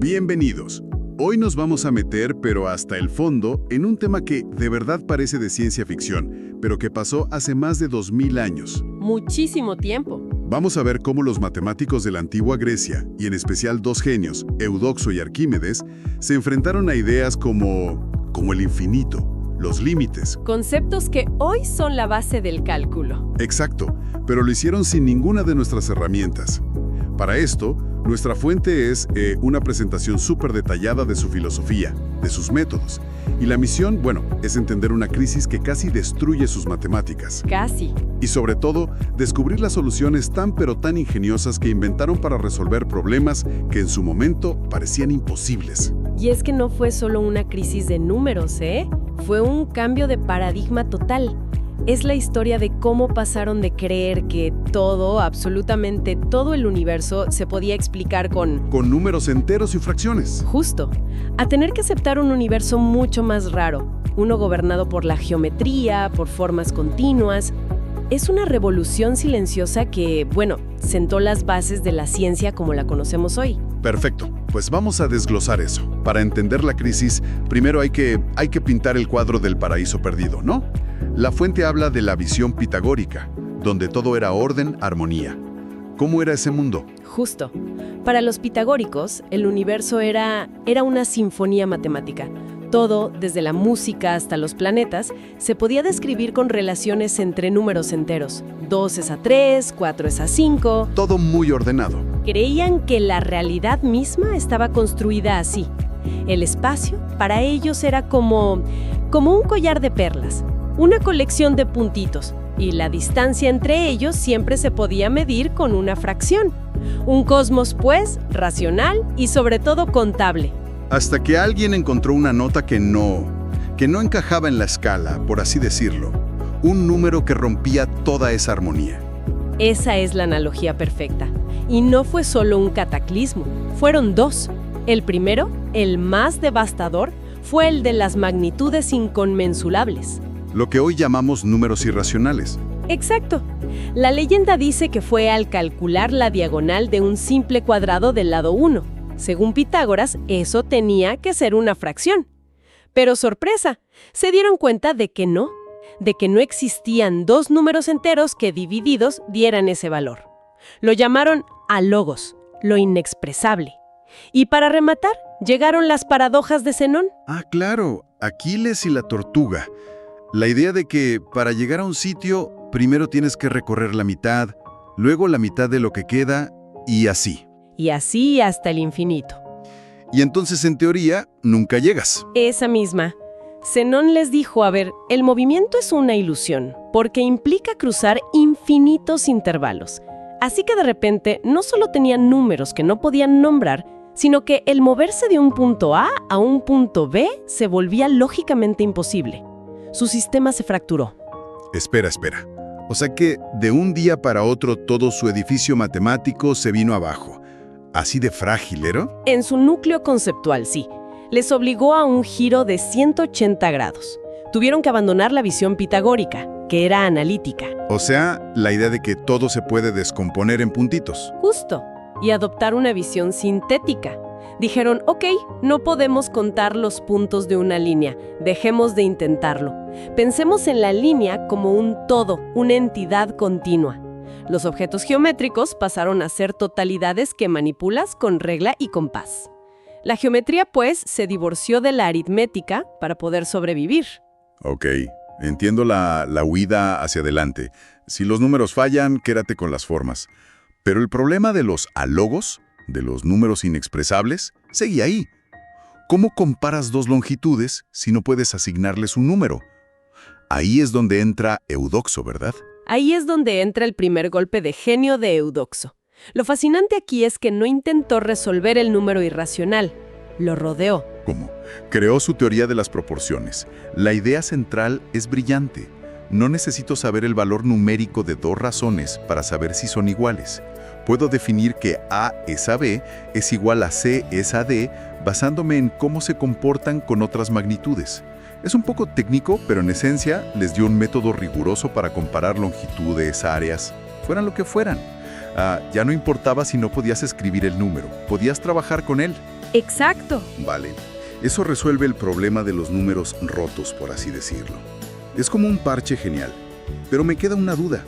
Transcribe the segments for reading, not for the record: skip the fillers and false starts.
Bienvenidos. Hoy nos vamos a meter, pero hasta el fondo, en un tema que de verdad parece de ciencia ficción, pero que pasó hace más de 2000 años. Muchísimo tiempo. Vamos a ver cómo los matemáticos de la antigua Grecia, y en especial dos genios, Eudoxo y Arquímedes, se enfrentaron a ideas como el infinito, los límites. Conceptos que hoy son la base del cálculo. Exacto, pero lo hicieron sin ninguna de nuestras herramientas. Para esto, nuestra fuente es una presentación súper detallada de su filosofía, de sus métodos. Y la misión, es entender una crisis que casi destruye sus matemáticas. Casi. Y sobre todo, descubrir las soluciones tan pero tan ingeniosas que inventaron para resolver problemas que en su momento parecían imposibles. Y es que no fue solo una crisis de números, Fue un cambio de paradigma total. Es la historia de cómo pasaron de creer que todo, absolutamente todo el universo, se podía explicar con números enteros y fracciones. Justo. A tener que aceptar un universo mucho más raro. Uno gobernado por la geometría, por formas continuas. Es una revolución silenciosa que, sentó las bases de la ciencia como la conocemos hoy. Perfecto. Pues vamos a desglosar eso. Para entender la crisis, primero hay que pintar el cuadro del paraíso perdido, ¿no? La fuente habla de la visión pitagórica, donde todo era orden, armonía. ¿Cómo era ese mundo? Justo. Para los pitagóricos, el universo era una sinfonía matemática. Todo, desde la música hasta los planetas, se podía describir con relaciones entre números enteros. 2 es a 3, 4 es a 5. Todo muy ordenado. Creían que la realidad misma estaba construida así. El espacio, para ellos, era como un collar de perlas, una colección de puntitos, y la distancia entre ellos siempre se podía medir con una fracción. Un cosmos, pues, racional y sobre todo contable. Hasta que alguien encontró una nota que no encajaba en la escala, por así decirlo. Un número que rompía toda esa armonía. Esa es la analogía perfecta. Y no fue solo un cataclismo, fueron dos. El primero, el más devastador, fue el de las magnitudes inconmensurables. Lo que hoy llamamos números irracionales. Exacto. La leyenda dice que fue al calcular la diagonal de un simple cuadrado del lado 1. Según Pitágoras, eso tenía que ser una fracción. Pero sorpresa, se dieron cuenta de que no existían dos números enteros que divididos dieran ese valor. Lo llamaron alogos, lo inexpresable. Y para rematar, llegaron las paradojas de Zenón. Ah, claro, Aquiles y la tortuga. La idea de que para llegar a un sitio, primero tienes que recorrer la mitad, luego la mitad de lo que queda, y así. Y así hasta el infinito. Y entonces, en teoría, nunca llegas. Esa misma. Zenón les dijo, el movimiento es una ilusión, porque implica cruzar infinitos intervalos. Así que de repente, no solo tenían números que no podían nombrar, sino que el moverse de un punto A a un punto B se volvía lógicamente imposible. Su sistema se fracturó. Espera. O sea que de un día para otro todo su edificio matemático se vino abajo. ¿Así de frágil era? En su núcleo conceptual, sí. Les obligó a un giro de 180 grados. Tuvieron que abandonar la visión pitagórica, que era analítica. O sea, la idea de que todo se puede descomponer en puntitos. Justo. Y adoptar una visión sintética. Dijeron, no podemos contar los puntos de una línea, dejemos de intentarlo. Pensemos en la línea como un todo, una entidad continua. Los objetos geométricos pasaron a ser totalidades que manipulas con regla y compás. La geometría, pues, se divorció de la aritmética para poder sobrevivir. Ok, entiendo la huida hacia adelante. Si los números fallan, quédate con las formas. Pero el problema de los alogos, de los números inexpresables, seguía ahí. ¿Cómo comparas dos longitudes si no puedes asignarles un número? Ahí es donde entra Eudoxo, ¿verdad? Ahí es donde entra el primer golpe de genio de Eudoxo. Lo fascinante aquí es que no intentó resolver el número irracional, lo rodeó. ¿Cómo? Creó su teoría de las proporciones. La idea central es brillante. No necesito saber el valor numérico de dos razones para saber si son iguales. Puedo definir que A es a B es igual a C es a D basándome en cómo se comportan con otras magnitudes. Es un poco técnico, pero en esencia les dio un método riguroso para comparar longitudes, áreas, fueran lo que fueran. Ya no importaba si no podías escribir el número, podías trabajar con él. Exacto. Vale, eso resuelve el problema de los números rotos, por así decirlo. Es como un parche genial. Pero me queda una duda.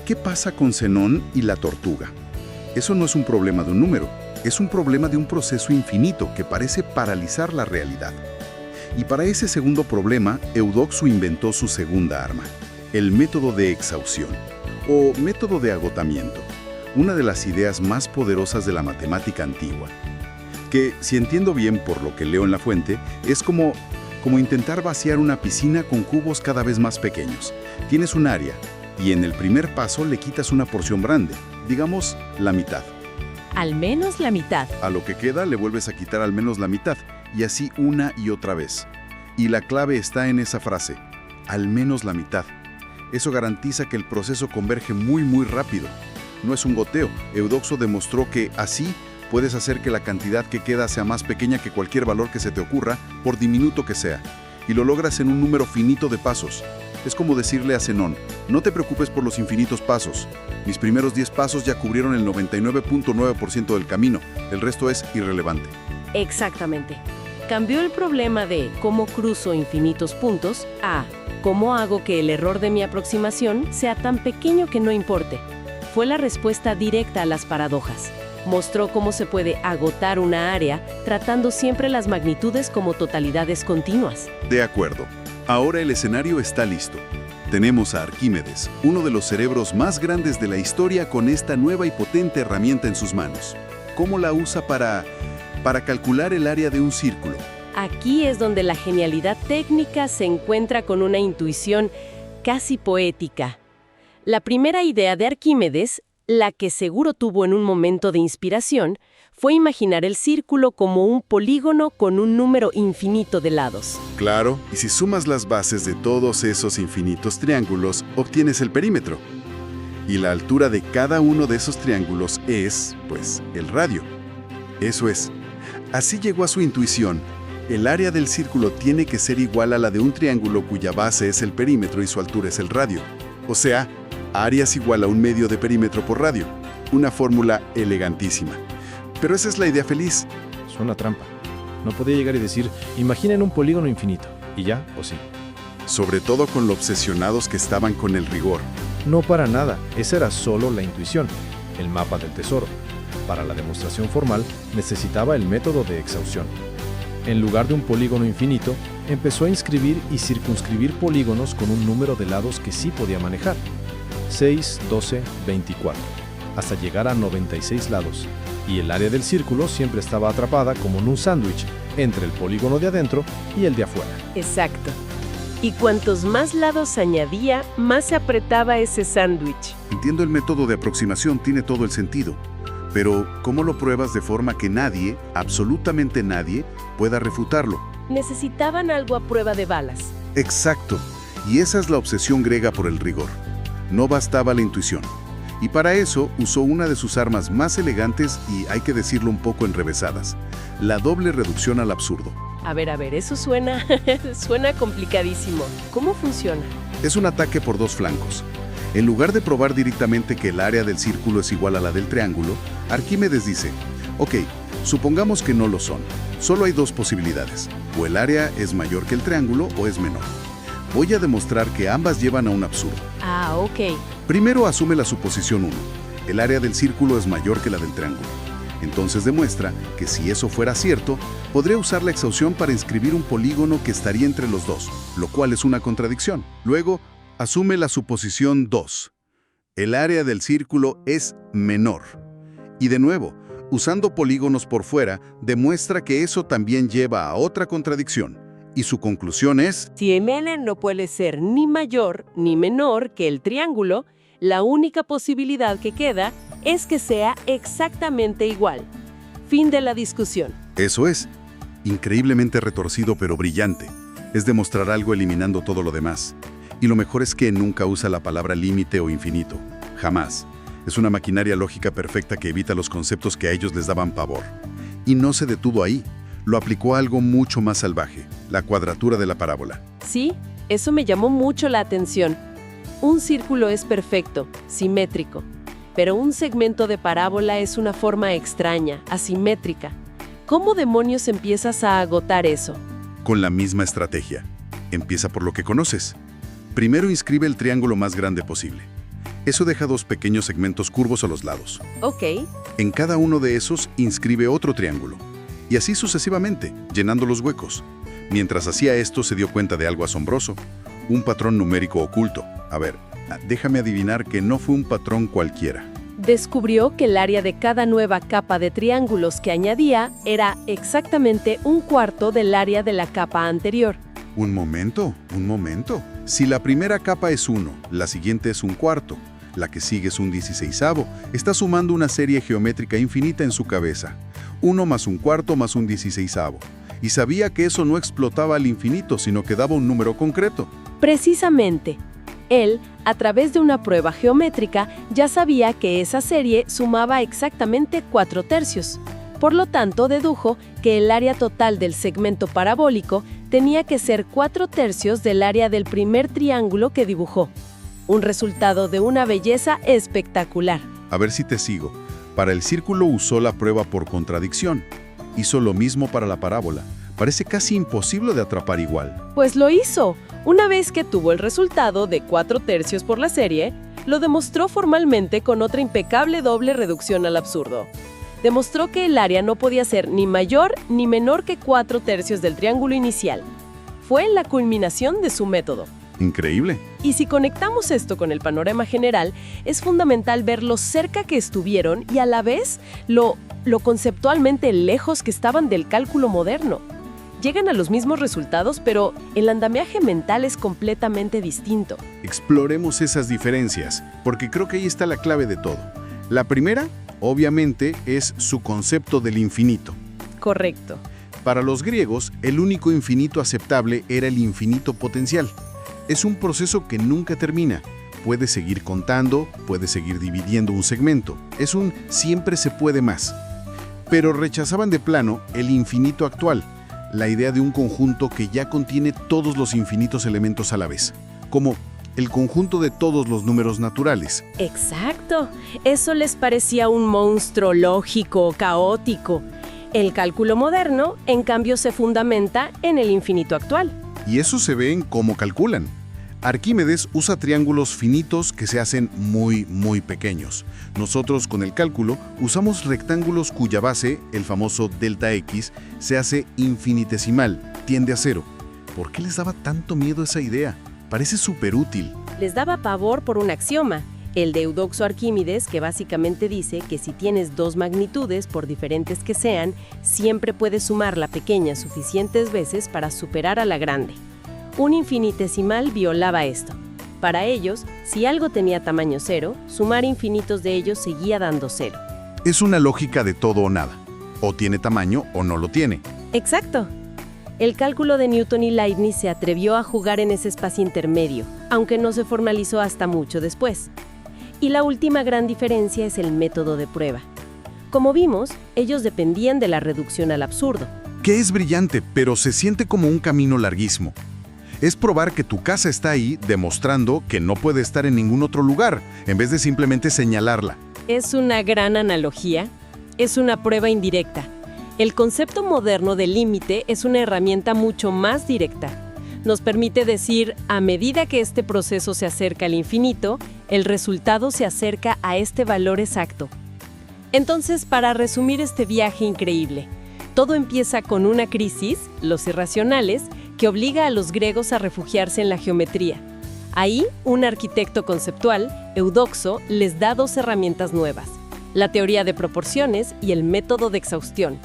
¿Qué pasa con Zenón y la tortuga? Eso no es un problema de un número, es un problema de un proceso infinito que parece paralizar la realidad. Y para ese segundo problema, Eudoxo inventó su segunda arma, el método de exhaustión, o método de agotamiento, una de las ideas más poderosas de la matemática antigua, que, si entiendo bien por lo que leo en la fuente, es como intentar vaciar una piscina con cubos cada vez más pequeños. Tienes un área, y en el primer paso le quitas una porción grande, digamos la mitad. Al menos la mitad. A lo que queda le vuelves a quitar al menos la mitad, y así una y otra vez. Y la clave está en esa frase, al menos la mitad. Eso garantiza que el proceso converge muy rápido. No es un goteo. Eudoxo demostró que así puedes hacer que la cantidad que queda sea más pequeña que cualquier valor que se te ocurra, por diminuto que sea. Y lo logras en un número finito de pasos. Es como decirle a Zenón, no te preocupes por los infinitos pasos. Mis primeros 10 pasos ya cubrieron el 99.9% del camino. El resto es irrelevante. Exactamente. Cambió el problema de cómo cruzo infinitos puntos a cómo hago que el error de mi aproximación sea tan pequeño que no importe. Fue la respuesta directa a las paradojas. Mostró cómo se puede agotar una área tratando siempre las magnitudes como totalidades continuas. De acuerdo. Ahora el escenario está listo. Tenemos a Arquímedes, uno de los cerebros más grandes de la historia, con esta nueva y potente herramienta en sus manos. ¿Cómo la usa para calcular el área de un círculo? Aquí es donde la genialidad técnica se encuentra con una intuición casi poética. La primera idea de Arquímedes, la que seguro tuvo en un momento de inspiración, fue imaginar el círculo como un polígono con un número infinito de lados. Claro, y si sumas las bases de todos esos infinitos triángulos, obtienes el perímetro. Y la altura de cada uno de esos triángulos es, pues, el radio. Eso es. Así llegó a su intuición. El área del círculo tiene que ser igual a la de un triángulo cuya base es el perímetro y su altura es el radio. O sea, área es igual a un medio de perímetro por radio. Una fórmula elegantísima. Pero esa es la idea feliz. Suena trampa. No podía llegar y decir, imaginen un polígono infinito. ¿Y ya? ¿O sí? Sobre todo con lo obsesionados que estaban con el rigor. No para nada. Esa era solo la intuición. El mapa del tesoro. Para la demostración formal, necesitaba el método de exhaustión. En lugar de un polígono infinito, empezó a inscribir y circunscribir polígonos con un número de lados que sí podía manejar. 6, 12, 24. Hasta llegar a 96 lados. Y el área del círculo siempre estaba atrapada como en un sándwich entre el polígono de adentro y el de afuera. Exacto. Y cuantos más lados añadía, más se apretaba ese sándwich. Entiendo el método de aproximación, tiene todo el sentido. Pero, ¿cómo lo pruebas de forma que nadie, absolutamente nadie, pueda refutarlo? Necesitaban algo a prueba de balas. Exacto. Y esa es la obsesión griega por el rigor. No bastaba la intuición. Y para eso usó una de sus armas más elegantes y, hay que decirlo, un poco enrevesadas: la doble reducción al absurdo. A ver, eso suena complicadísimo. ¿Cómo funciona? Es un ataque por dos flancos. En lugar de probar directamente que el área del círculo es igual a la del triángulo, Arquímedes dice, ok, supongamos que no lo son. Solo hay dos posibilidades. O el área es mayor que el triángulo o es menor. Voy a demostrar que ambas llevan a un absurdo. Ah, ok. Primero asume la suposición 1. El área del círculo es mayor que la del triángulo. Entonces demuestra que si eso fuera cierto, podría usar la exhaustión para inscribir un polígono que estaría entre los dos, lo cual es una contradicción. Luego, asume la suposición 2. El área del círculo es menor. Y de nuevo, usando polígonos por fuera, demuestra que eso también lleva a otra contradicción. Y su conclusión es: si MN no puede ser ni mayor ni menor que el triángulo, la única posibilidad que queda es que sea exactamente igual. Fin de la discusión. Eso es. Increíblemente retorcido pero brillante. Es demostrar algo eliminando todo lo demás. Y lo mejor es que nunca usa la palabra límite o infinito. Jamás. Es una maquinaria lógica perfecta que evita los conceptos que a ellos les daban pavor. Y no se detuvo ahí. Lo aplicó a algo mucho más salvaje: la cuadratura de la parábola. Sí, eso me llamó mucho la atención. Un círculo es perfecto, simétrico, pero un segmento de parábola es una forma extraña, asimétrica. ¿Cómo demonios empiezas a agotar eso? Con la misma estrategia. Empieza por lo que conoces. Primero inscribe el triángulo más grande posible. Eso deja 2 pequeños segmentos curvos a los lados. Ok. En cada uno de esos inscribe otro triángulo. Y así sucesivamente, llenando los huecos. Mientras hacía esto se dio cuenta de algo asombroso. Un patrón numérico oculto. A ver, déjame adivinar que no fue un patrón cualquiera. Descubrió que el área de cada nueva capa de triángulos que añadía era exactamente 1/4 del área de la capa anterior. Un momento. Si la primera capa es 1, la siguiente es 1/4, la que sigue es 1/16, está sumando una serie geométrica infinita en su cabeza. 1 más 1/4 más 1/16. Y sabía que eso no explotaba al infinito, sino que daba un número concreto. Precisamente. Él, a través de una prueba geométrica, ya sabía que esa serie sumaba exactamente 4/3. Por lo tanto, dedujo que el área total del segmento parabólico tenía que ser 4/3 del área del primer triángulo que dibujó. Un resultado de una belleza espectacular. A ver si te sigo. Para el círculo usó la prueba por contradicción. Hizo lo mismo para la parábola. Parece casi imposible de atrapar igual. Pues lo hizo. Una vez que tuvo el resultado de 4/3 por la serie, lo demostró formalmente con otra impecable doble reducción al absurdo. Demostró que el área no podía ser ni mayor ni menor que 4/3 del triángulo inicial. Fue la culminación de su método. Increíble. Y si conectamos esto con el panorama general, es fundamental ver lo cerca que estuvieron y a la vez lo conceptualmente lejos que estaban del cálculo moderno. Llegan a los mismos resultados, pero el andamiaje mental es completamente distinto. Exploremos esas diferencias, porque creo que ahí está la clave de todo. La primera, obviamente, es su concepto del infinito. Correcto. Para los griegos, el único infinito aceptable era el infinito potencial. Es un proceso que nunca termina. Puedes seguir contando, puedes seguir dividiendo un segmento. Es un siempre se puede más. Pero rechazaban de plano el infinito actual, la idea de un conjunto que ya contiene todos los infinitos elementos a la vez, como el conjunto de todos los números naturales. Exacto. Eso les parecía un monstruo lógico, caótico. El cálculo moderno, en cambio, se fundamenta en el infinito actual. Y eso se ve en cómo calculan. Arquímedes usa triángulos finitos que se hacen muy, muy pequeños. Nosotros, con el cálculo, usamos rectángulos cuya base, el famoso delta X, se hace infinitesimal, tiende a 0. ¿Por qué les daba tanto miedo esa idea? Parece súper útil. Les daba pavor por un axioma, el de Eudoxo Arquímedes, que básicamente dice que si tienes 2 magnitudes, por diferentes que sean, siempre puedes sumar la pequeña suficientes veces para superar a la grande. Un infinitesimal violaba esto. Para ellos, si algo tenía tamaño 0, sumar infinitos de ellos seguía dando 0. Es una lógica de todo o nada. O tiene tamaño o no lo tiene. Exacto. El cálculo de Newton y Leibniz se atrevió a jugar en ese espacio intermedio, aunque no se formalizó hasta mucho después. Y la última gran diferencia es el método de prueba. Como vimos, ellos dependían de la reducción al absurdo. Que es brillante, pero se siente como un camino larguísimo. Es probar que tu casa está ahí, demostrando que no puede estar en ningún otro lugar, en vez de simplemente señalarla. Es una gran analogía. Es una prueba indirecta. El concepto moderno de límite es una herramienta mucho más directa. Nos permite decir, a medida que este proceso se acerca al infinito, el resultado se acerca a este valor exacto. Entonces, para resumir este viaje increíble, todo empieza con una crisis, los irracionales, que obliga a los griegos a refugiarse en la geometría. Ahí, un arquitecto conceptual, Eudoxo, les da 2 herramientas nuevas, la teoría de proporciones y el método de exhaustión.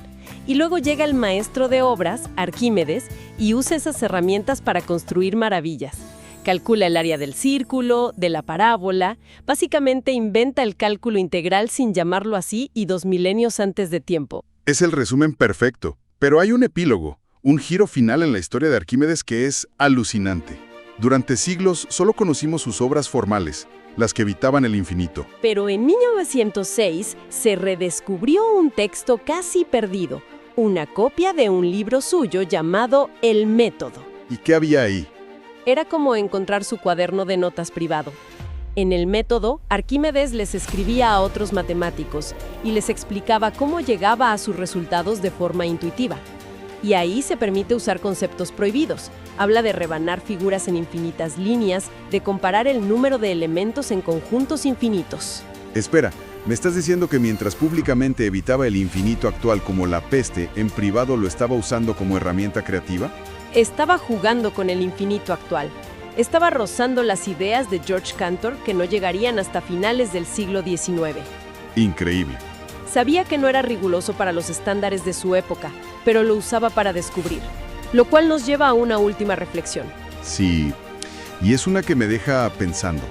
Y luego llega el maestro de obras, Arquímedes, y usa esas herramientas para construir maravillas. Calcula el área del círculo, de la parábola, básicamente inventa el cálculo integral sin llamarlo así y 2 milenios antes de tiempo. Es el resumen perfecto, pero hay un epílogo, un giro final en la historia de Arquímedes que es alucinante. Durante siglos solo conocimos sus obras formales, las que evitaban el infinito. Pero en 1906 se redescubrió un texto casi perdido, una copia de un libro suyo llamado El Método. ¿Y qué había ahí? Era como encontrar su cuaderno de notas privado. En el método, Arquímedes les escribía a otros matemáticos y les explicaba cómo llegaba a sus resultados de forma intuitiva. Y ahí se permite usar conceptos prohibidos. Habla de rebanar figuras en infinitas líneas, de comparar el número de elementos en conjuntos infinitos. Espera, ¿me estás diciendo que mientras públicamente evitaba el infinito actual como la peste, en privado lo estaba usando como herramienta creativa? Estaba jugando con el infinito actual. Estaba rozando las ideas de George Cantor que no llegarían hasta finales del siglo XIX. Increíble. Sabía que no era riguroso para los estándares de su época, pero lo usaba para descubrir. Lo cual nos lleva a una última reflexión. Sí, y es una que me deja pensando.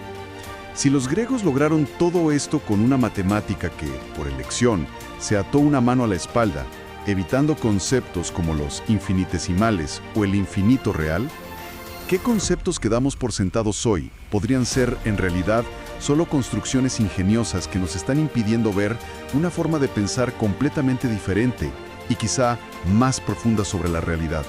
Si los griegos lograron todo esto con una matemática que, por elección, se ató una mano a la espalda, evitando conceptos como los infinitesimales o el infinito real, ¿qué conceptos que damos por sentados hoy podrían ser, en realidad, solo construcciones ingeniosas que nos están impidiendo ver una forma de pensar completamente diferente y quizá más profunda sobre la realidad?